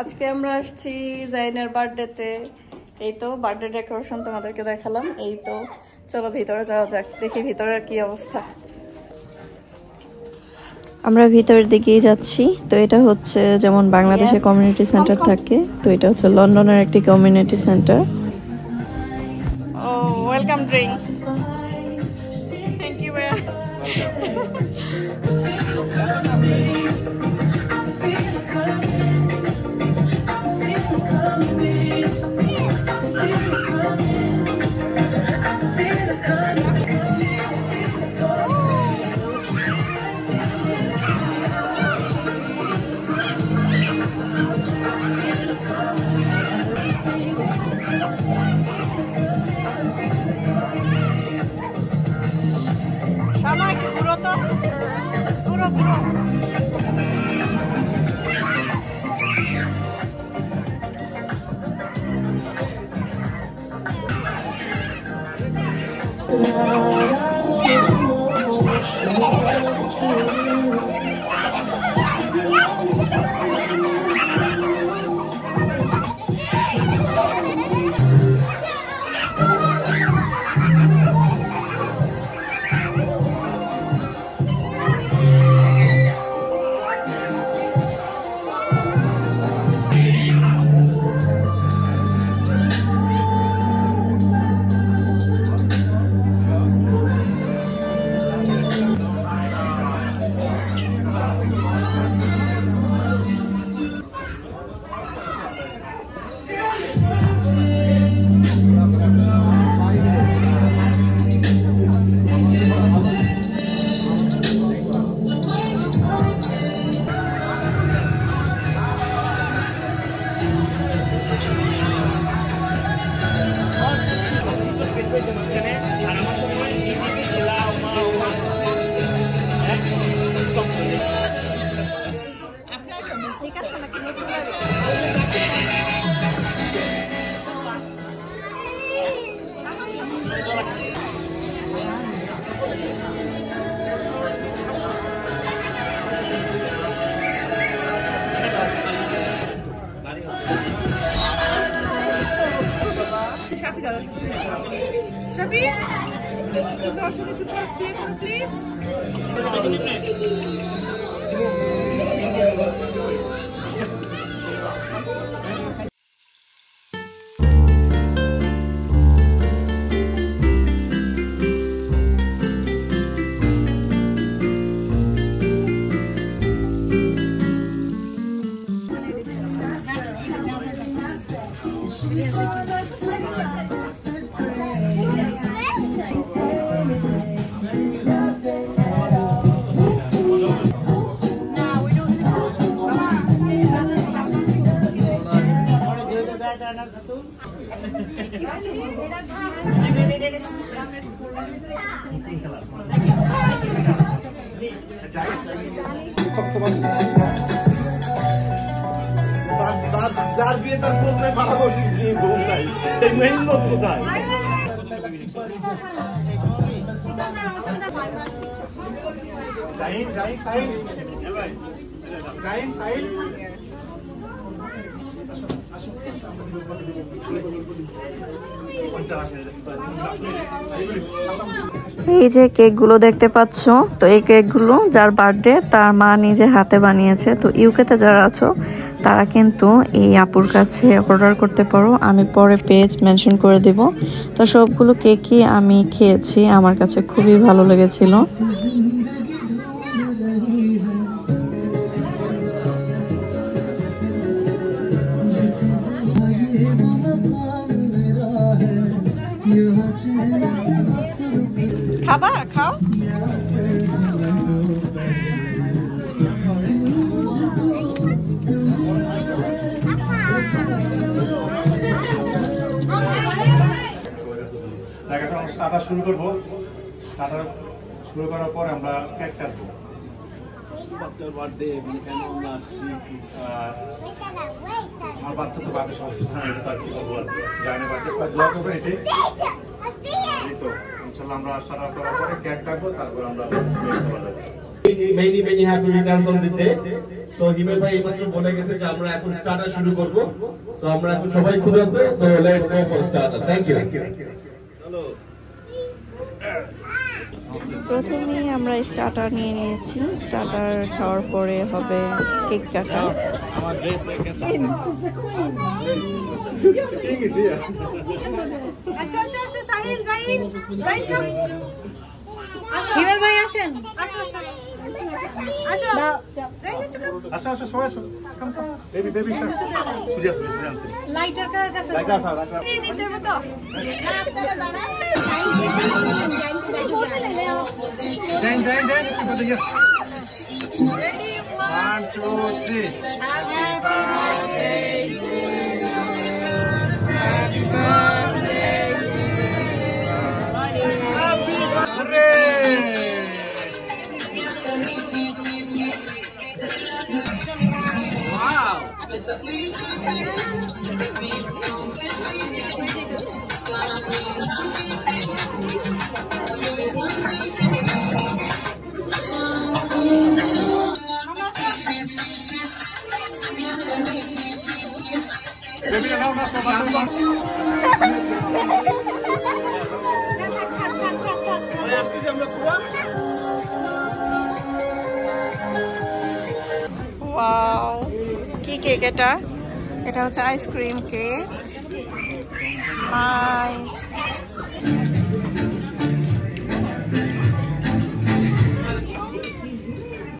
আজকে আমরা আসছি জাইনের বার্থডেতে। এই তো বার্থডে ডেকোরেশন তোমাদেরকে দেখালাম। এই তো চলো ভিতরে যাওয়া যাক, দেখি ভিতরের কি অবস্থা। আমরা ভিতরের দিকেই যাচ্ছি। তো এটা হচ্ছে যেমন বাংলাদেশে কমিউনিটি সেন্টার থাকে, তো এটা হচ্ছে লন্ডনের একটি কমিউনিটি সেন্টার। ও ওয়েলকাম ড্রিঙ্ক, থ্যাংক ইউ। যার বিয়ে তার বোন নাই, ভাড়া বসে বোন নাই, সেই মেইন লোক কোথায়? এই যে কেকগুলো দেখতে পাচ্ছ, তো এই কেকগুলো যার বার্থডে তার মা নিজে হাতে বানিয়েছে। তো ইউকেতে যারা আছো তারা কিন্তু এই আপুর কাছে অর্ডার করতে পারো, আমি পরে পেজ মেনশন করে দিব। তো সবগুলো কেকই আমি খেয়েছি, আমার কাছে খুবই ভালো লেগেছিল। খাবা? খাও। স্টার্টার শুরু করবো। স্টার্টার শুরু করার পর আমরা কেক কাটবো। বাচ্চার বার্থডে, মানে কেন আমরা আসছি, আমার বাচ্চা তো বার্থডে সমস্ত জানে, এটা তার কি বলবো, জানে বার্থডে দোয়া করবো, এটাই তো ইনশাআল্লাহ আমরা স্টার্ট করার পরে কেক কাটবো, তারপর আমরা many happy returns on the day. So হিমেল ভাই এইমাত্র বলে গেছে যে আমরা এখন স্টার্টার শুরু করব। সো আমরা এখন সবাই ক্ষুধার্ত, so let's go for starter. Thank you. প্রথমেই আমরা স্টার্টার নিয়ে নিয়েছি। স্টার্টার খাওয়ার পরে হবে কেক কাটা। হিমেল ভাই আসেন, আসো আসো আসো আসো সবাই আসো, come come baby baby sir serious lighter কার কাছে লাইট আসো নিতে হবে তো না আপনারা দাঁড়ান জাইন জাইন জাইন কত yes 1 2 3 happy birthday to you happy birthday happy birthday wow, কি কেক এটা? এটা হচ্ছে আইসক্রিম কেক। নাইস।